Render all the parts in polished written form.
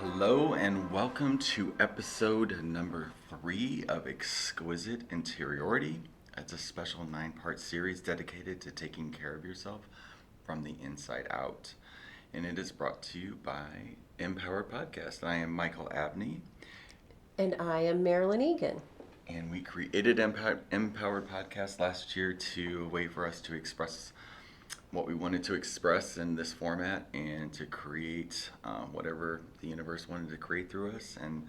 Hello and welcome to episode number 3 of Exquisite Interiority. It's a special 9-part series dedicated to taking care of yourself from the inside out. And it is brought to you by MPowered Podcast. I am Michael Abney. And I am Marilyn Egan. And we created MPowered Podcast last year to a way for us to express what we wanted to express in this format and to create whatever the universe wanted to create through us. And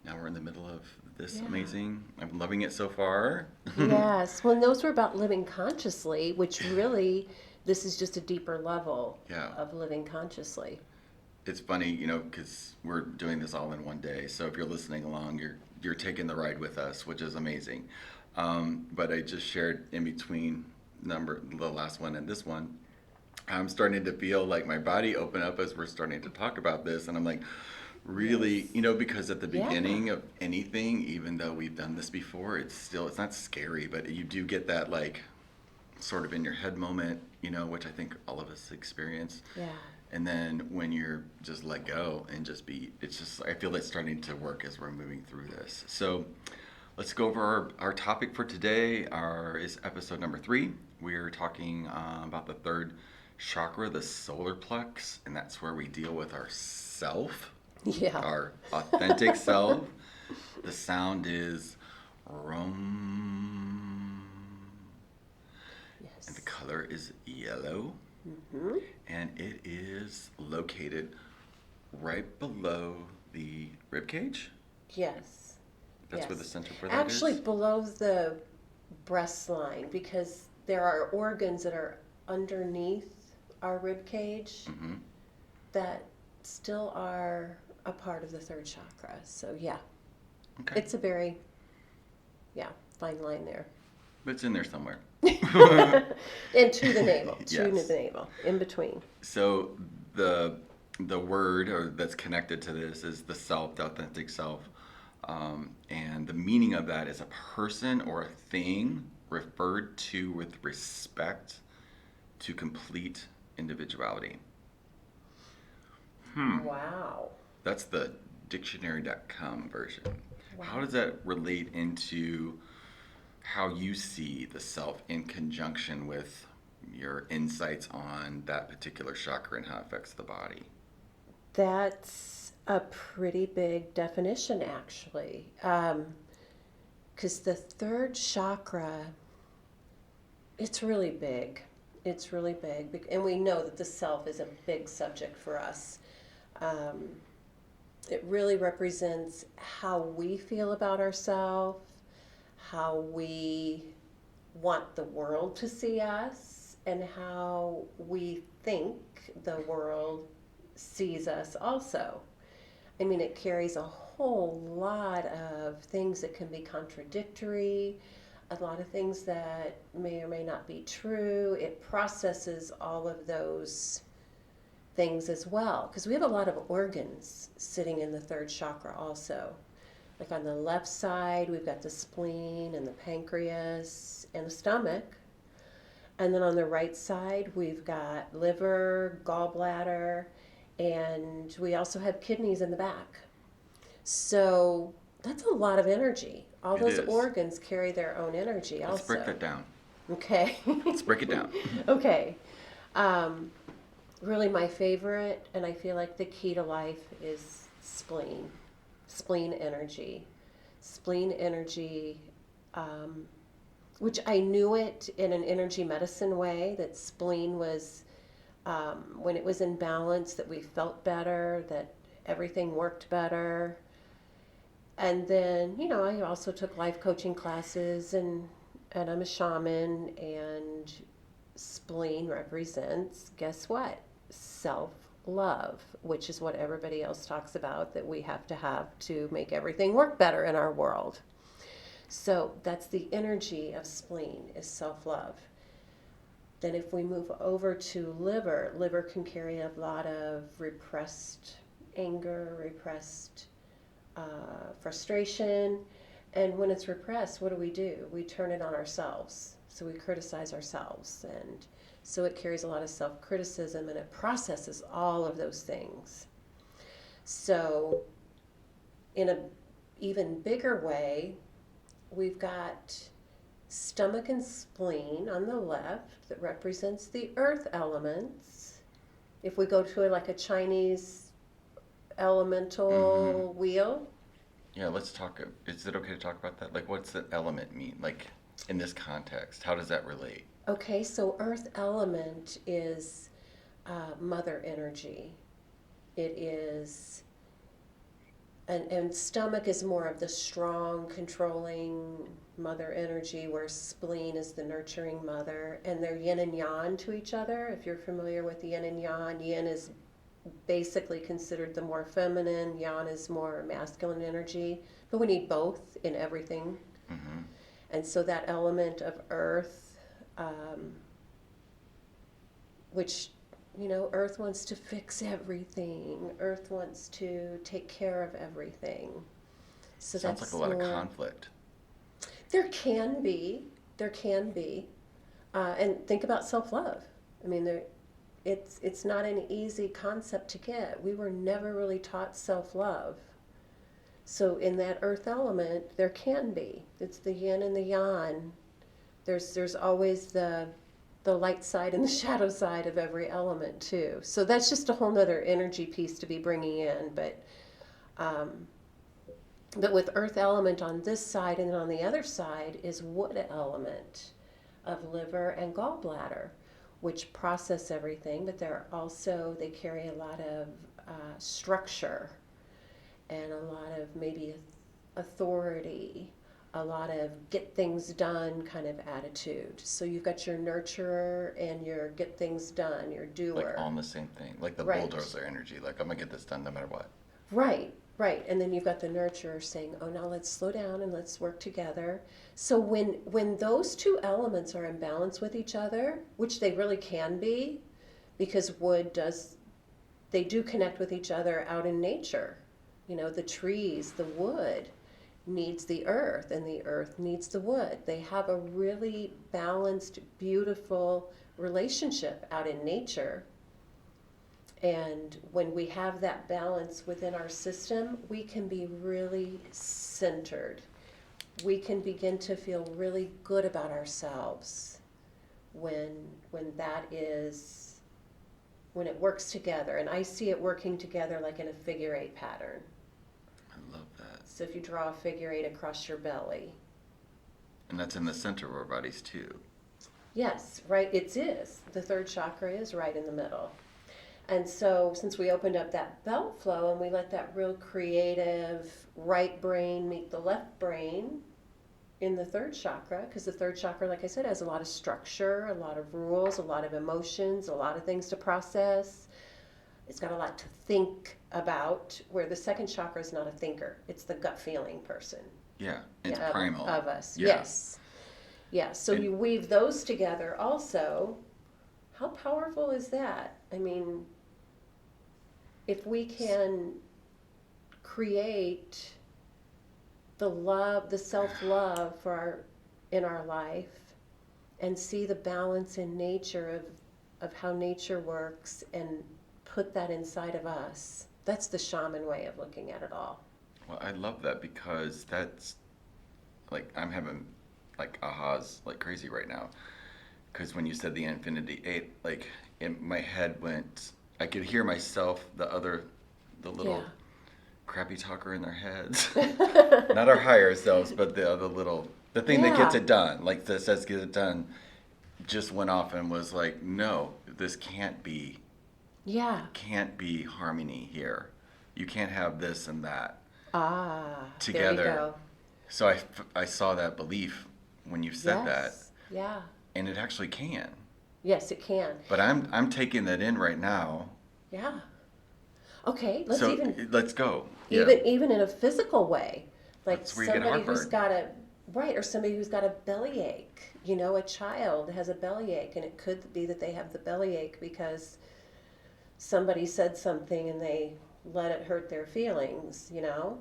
now we're in the middle of this amazing. I'm loving it so far. Yes. Well, and those were about living consciously, which really, this is just a deeper level of living consciously. It's funny, because we're doing this all in one day. So if you're listening along, you're taking the ride with us, which is amazing. But I just shared in between the last one and this one, I'm starting to feel like my body open up as we're starting to talk about this. And I'm like, really, because at the beginning of anything, even though we've done this before, it's not scary, but you do get that like sort of in your head moment, which I think all of us experience. Yeah. And then when you're just let go and I feel it's starting to work as we're moving through this. So let's go over our topic for today. Is episode number 3. We're talking about the third chakra, the solar plex, and that's where we deal with our self, our authentic self. The sound is rum, and the color is yellow, and it is located right below the rib cage. Yes. That's where the center for that is? Actually, below the breast line, because there are organs that are underneath our rib cage that still are a part of the third chakra. So it's a very fine line there. But it's in there somewhere. And to the navel, the navel, in between. So the word that's connected to this is the self, the authentic self. And the meaning of that is a person or a thing referred to with respect to complete individuality. Wow. That's the dictionary.com version. Wow. How does that relate into how you see the self in conjunction with your insights on that particular chakra and how it affects the body? That's a pretty big definition, actually. Because the third chakra, it's really big. It's really big. And we know that the self is a big subject for us. It really represents how we feel about ourselves, how we want the world to see us, and how we think the world sees us also. I mean, it carries a whole lot of things that can be contradictory, a lot of things that may or may not be true. It processes all of those things as well, because we have a lot of organs sitting in the third chakra also. Like on the left side, we've got the spleen and the pancreas and the stomach. And then on the right side, we've got liver, gallbladder, and we also have kidneys in the back. So that's a lot of energy. All those organs carry their own energy also. Let's break that down. Okay. Let's break it down. Okay. Really my favorite, and I feel like the key to life, is spleen. Spleen energy. Spleen energy, which I knew it in an energy medicine way, that spleen was, when it was in balance, that we felt better, that everything worked better. And then, I also took life coaching classes, and I'm a shaman, and spleen represents, guess what? Self-love, which is what everybody else talks about, that we have to make everything work better in our world. So that's the energy of spleen, is self-love. Then if we move over to liver can carry a lot of repressed anger, repressed frustration. And when it's repressed, what do? We turn it on ourselves. So we criticize ourselves. And so it carries a lot of self-criticism, and it processes all of those things. So in a even bigger way, we've got stomach and spleen on the left that represents the earth elements. If we go to like a Chinese elemental wheel. Yeah, let's talk. Is it okay to talk about that? Like, what's the element mean? Like, in this context, how does that relate? Okay, so earth element is mother energy. It is, and stomach is more of the strong, controlling mother energy, where spleen is the nurturing mother, and they're yin and yang to each other. If you're familiar with yin and yang, yin is basically considered the more feminine, yang is more masculine energy, but we need both in everything. Mm-hmm. And so that element of earth, which, you know, earth wants to fix everything, earth wants to take care of everything. So Sounds that's like a lot more, of conflict. there can be, and think about self-love. I mean, it's not an easy concept to get. We were never really taught self-love. So in that earth element, there can be. It's the yin and the yang. There's always the light side and the shadow side of every element too. So that's just a whole nother energy piece to be bringing in. But with earth element on this side, and then on the other side is wood element of liver and gallbladder, which process everything, but they carry a lot of structure and a lot of maybe authority, a lot of get things done kind of attitude. So you've got your nurturer and your get things done, your doer. Like all in the same thing. Like the Right. bulldozer energy. Like, I'm going to get this done no matter what. Right. And then you've got the nurturer saying, oh, now let's slow down and let's work together. So when those two elements are in balance with each other, which they really can be, because they do connect with each other out in nature. You know, the trees, the wood needs the earth, and the earth needs the wood. They have a really balanced, beautiful relationship out in nature. And when we have that balance within our system, we can be really centered. We can begin to feel really good about ourselves when it works together. And I see it working together like in a figure eight pattern. I love that. So if you draw a figure eight across your belly. And that's in the center of our bodies too. Yes, right, it is. The third chakra is right in the middle. And so since we opened up that belt flow and we let that real creative right brain meet the left brain in the third chakra, because the third chakra, like I said, has a lot of structure, a lot of rules, a lot of emotions, a lot of things to process. It's got a lot to think about, where the second chakra is not a thinker. It's the gut feeling person. Yeah, it's Yeah, primal. Of us, Yeah. yes. Yeah, so And- you weave those together also. How powerful is that? I mean, if we can create the love, the self-love in our life, and see the balance in nature of how nature works, and put that inside of us. That's the shaman way of looking at it all. Well, I love that, because that's like, I'm having like ahas like crazy right now. Because when you said the infinity eight, like in my head went, I could hear myself, the little Yeah. crappy talker in their heads. Not our higher selves, but the other the thing that gets Yeah. it done, like that says get it done, just went off and was like, no, this can't be Yeah. harmony here. You can't have this and that There together. you go. So I saw that belief when you said that, Yes. Yeah. and it actually can. Yes, it can. But I'm taking that in right now. Yeah. Okay, let's So even let's go. even in a physical way, like That's where you get somebody who's heartburn. or somebody who's got a bellyache. You know, a child has a bellyache, and it could be that they have the bellyache because somebody said something and they let it hurt their feelings, you know?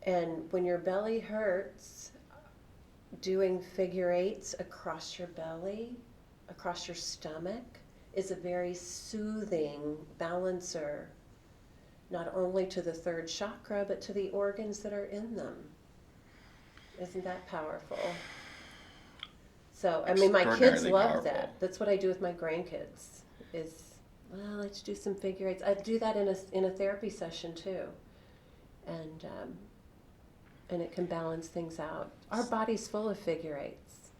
And when your belly hurts, doing figure eights across your belly, across your stomach, is a very soothing balancer not only to the third chakra, but to the organs that are in them. Isn't that powerful? So, I mean, my kids Extraordinarily love powerful. that. That's what I do with my grandkids. Is, well, let's do some figure eights. I do that in a therapy session too, and it can balance things out. Our body's full of figure eights.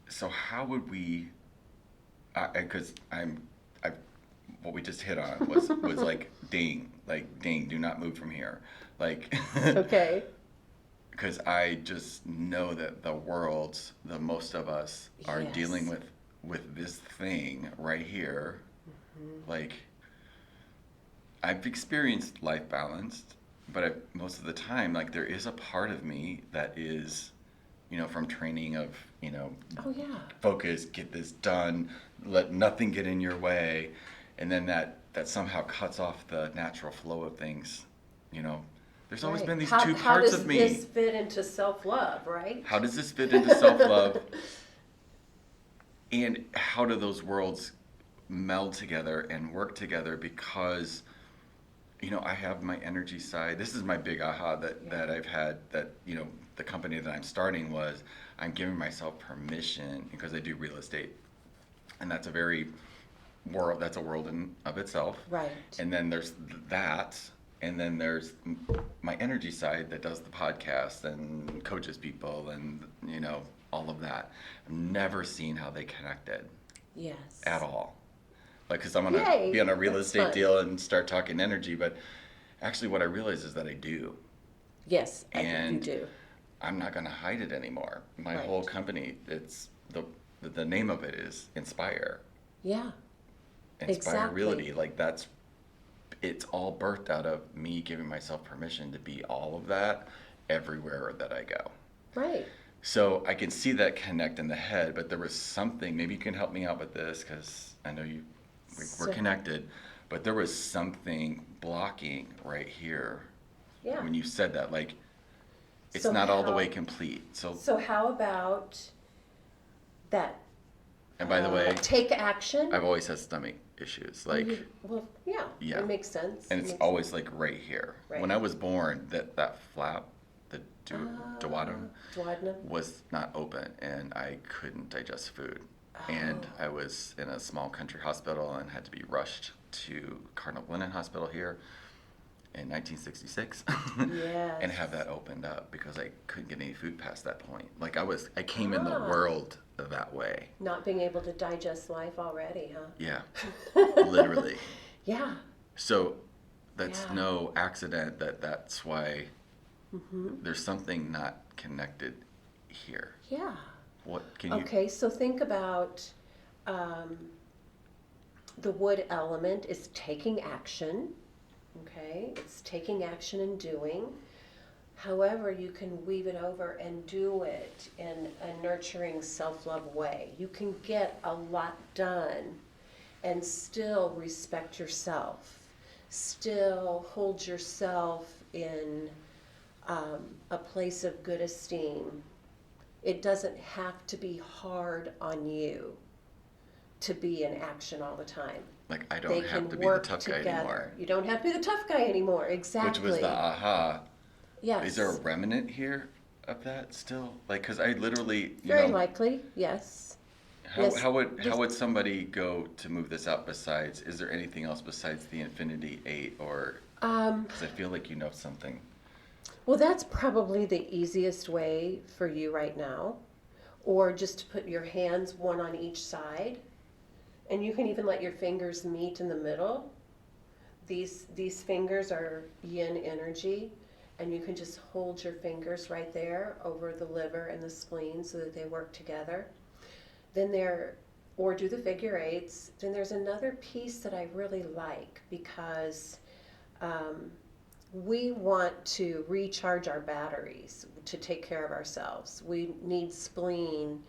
So how would we? Because what we just hit on was like ding, do not move from here, like. Okay. Because I just know that the most of us are Yes. dealing with this thing right here. Mm-hmm. Like, I've experienced life balanced, but most of the time, like, there is a part of me that is, from training of, Oh yeah. focus, get this done, let nothing get in your way, and then that somehow cuts off the natural flow of things, There's always Right. been these two parts of me. How does this fit into self-love, right? How does this fit into self-love? And how do those worlds meld together and work together? Because, I have my energy side. This is my big aha that I've had, that, the company that I'm starting was, I'm giving myself permission, because I do real estate. And that's a world in of itself. Right. And then there's that. And then there's my energy side that does the podcast and coaches people and, all of that. I've never seen how they connected Yes. at all. Like, because I'm going to Yay, be on a real that's estate fun. deal and start talking energy. But actually what I realize is that I do. Yes, I think And you do. I'm not going to hide it anymore. My Right. whole company, it's the name of it is Inspire. Yeah. Inspire Exactly. Realty. Like, it's all birthed out of me giving myself permission to be all of that everywhere that I go. Right. So I can see that connect in the head, but there was something, maybe you can help me out with this, because I know we're So- connected, but there was something blocking right here Yeah. when you said that, like, it's So not all the how- way complete. So how about that? And by the way, Take action. I've always had stomach issues, like, Well, yeah. Yeah. It makes sense. and It it's makes always like right here. Right. When I was born, that flap, the duodenum, duodenum. was not open, and I couldn't digest food. And Oh. I was in a small country hospital and had to be rushed to Cardinal Glennon Hospital here in 1966 Yes. and have that opened up because I couldn't get any food past that point. Like, I came in the Ah. world that way. Not being able to digest life already, huh? Yeah, literally. Yeah. So that's Yeah. no accident that's why Mm-hmm. there's something not connected here. Yeah. What can you? Okay, so think about the wood element is taking action. Okay, it's taking action and doing. However, you can weave it over and do it in a nurturing, self-love way. You can get a lot done and still respect yourself, still hold yourself in a place of good esteem. It doesn't have to be hard on you to be in action all the time. Like, I They don't can have to be the work tough guy together. anymore. You don't have to be the tough guy anymore. Exactly. Which was the aha. Yes. Is there a remnant here of that still? Like, because I literally, Very likely, yes. Yes. how would somebody go to move this out besides, is there anything else besides the Infinity 8, or, because I feel like you know something. Well, that's probably the easiest way for you right now. Or just to put your hands one on each side. And you can even let your fingers meet in the middle. These fingers are yin energy. And you can just hold your fingers right there over the liver and the spleen so that they work together. Or do the figure eights. Then there's another piece that I really like because we want to recharge our batteries to take care of ourselves. We need spleen.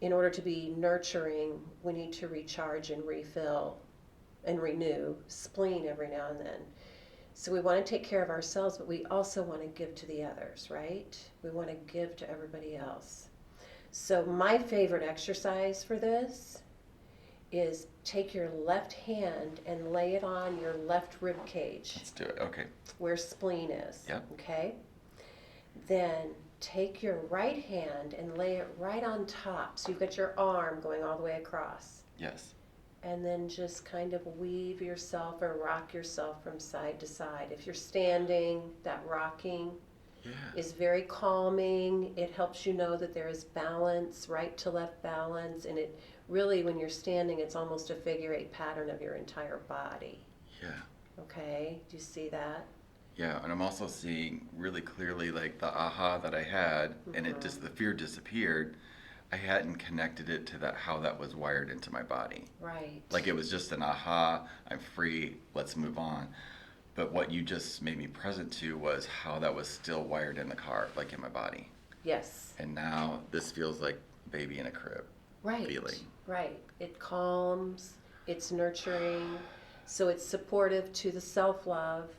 In order to be nurturing, we need to recharge and refill and renew spleen every now and then. So we want to take care of ourselves, but we also want to give to the others, right? We want to give to everybody else. So my favorite exercise for this is take your left hand and lay it on your left rib cage. Let's do it. Okay. Where spleen is. Yep. Okay? Then take your right hand and lay it right on top. So you've got your arm going all the way across. Yes. And then just kind of weave yourself or rock yourself from side to side. If you're standing, that rocking is very calming. It helps you know that there is balance, right to left balance. And it really, when you're standing, it's almost a figure 8 pattern of your entire body. Yeah. Okay? Do you see that? Yeah, and I'm also seeing really clearly like the aha that I had, and it just, the fear disappeared. I hadn't connected it to that, how that was wired into my body. Right. Like it was just an aha, I'm free, let's move on. But what you just made me present to was how that was still wired in the car, like in my body. Yes. And now this feels like baby in a crib. Right. Feeling. Right. It calms, it's nurturing, so it's supportive to the self-love.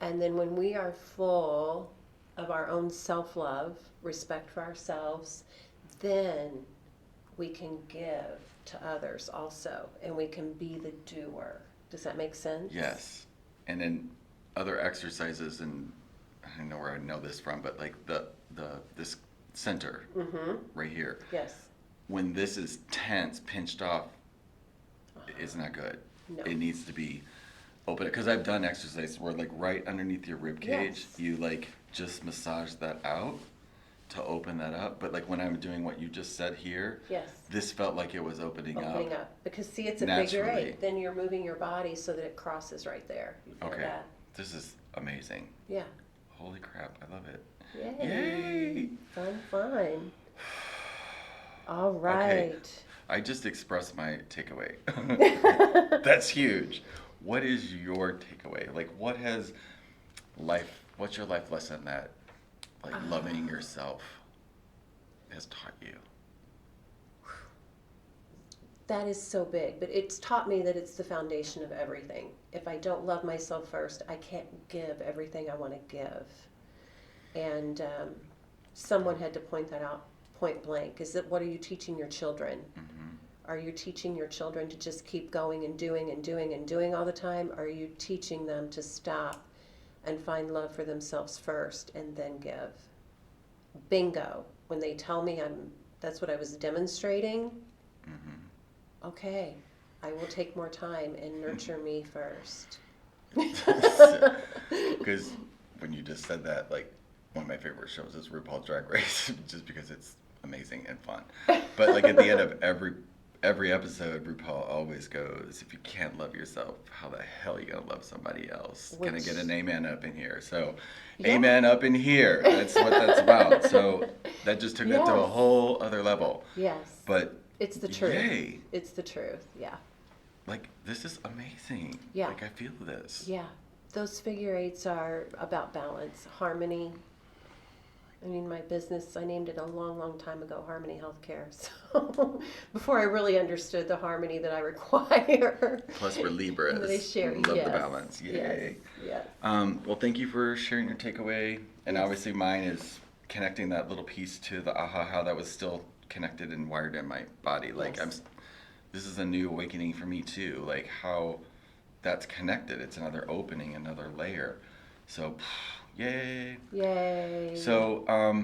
And then when we are full of our own self-love, respect for ourselves, then we can give to others also, and we can be the doer. Does that make sense? Yes. And then other exercises, and I don't know where I know this from, but like this center right here. Yes. When this is tense, pinched off, it's not good. No. It needs to be open, because I've done exercises where like right underneath your rib cage, you like just massage that out to open that up. But like when I'm doing what you just said here, this felt like it was opening up. Because see, it's a naturally. figure 8. Then you're moving your body so that it crosses right there. You feel that? This is amazing. Yeah. Holy crap, I love it. Yay. Fun. All right. Okay. I just expressed my takeaway. That's huge. What is your takeaway? Like, what's your life lesson that, like, loving yourself has taught you? That is so big, but it's taught me that it's the foundation of everything. If I don't love myself first, I can't give everything I want to give. And someone had to point that out point blank. Is that, what are you teaching your children? Are you teaching your children to just keep going and doing and doing and doing all the time? Or are you teaching them to stop and find love for themselves first and then give? Bingo. When they tell me that's what I was demonstrating, okay, I will take more time and nurture me first. Because when you just said that, like, one of my favorite shows is RuPaul's Drag Race, just because it's amazing and fun. But like at the end of every episode, RuPaul always goes, if you can't love yourself, how the hell are you gonna love somebody else? Can I get an amen up in here? So amen up in here. That's what that's about. So that just took it to a whole other level. Yes. But it's the truth. Yay. It's the truth. Yeah. Like, this is amazing. Yeah. Like, I feel this. Yeah. Those figure 8s are about balance, harmony. I mean, my business, I named it a long, long time ago, Harmony Healthcare. So before I really understood the harmony that I require. Plus, we're Libras. They share. Love the balance. Yay. Yes. Well, thank you for sharing your takeaway. And obviously mine is connecting that little piece to the aha, how that was still connected and wired in my body. Like, this is a new awakening for me too. Like how that's connected. It's another opening, another layer. So, yay. So,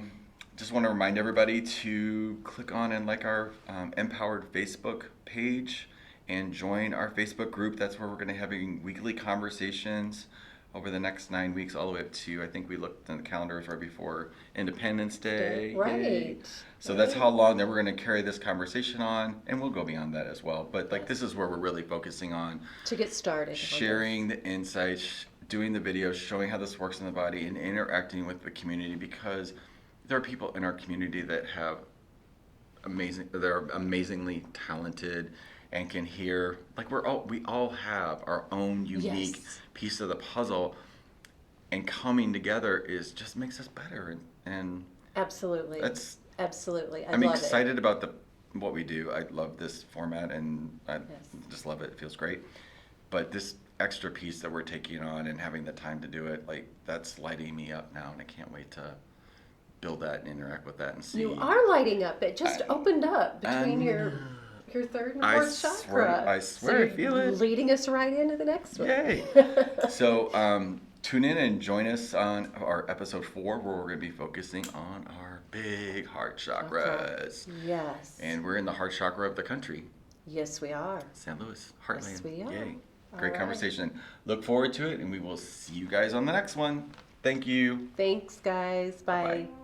just want to remind everybody to click on and like our MPowered Facebook page and join our Facebook group. That's where we're going to be having weekly conversations over the next 9 weeks, all the way up to, I think we looked in the calendars right before Independence Day. Right. So that's how long that we're going to carry this conversation on, and we'll go beyond that as well. But like, this is where we're really focusing on to get started. Sharing the insights, doing the videos, showing how this works in the body, and interacting with the community, because there are people in our community that have they're amazingly talented and can hear, like we all have our own unique piece of the puzzle, and coming together just makes us better. And absolutely. Absolutely. I'm excited about what we do. I love this format, and I just love it. It feels great. But this extra piece that we're taking on and having the time to do it, like, that's lighting me up now, and I can't wait to build that and interact with that and see. You are lighting up. It just opened up between your your third and I fourth swear- chakra. I swear I So feel you're it. leading us right into the next one. Yay. So tune in and join us on our episode 4, where we're going to be focusing on our big heart chakras. Yes. And we're in the heart chakra of the country, Yes, we are. St. Louis, Heartland. Yes, we are. Yay. All Great right. conversation. Look forward to it, and we will see you guys on the next one. Thank you. Thanks, guys. Bye. Bye-bye.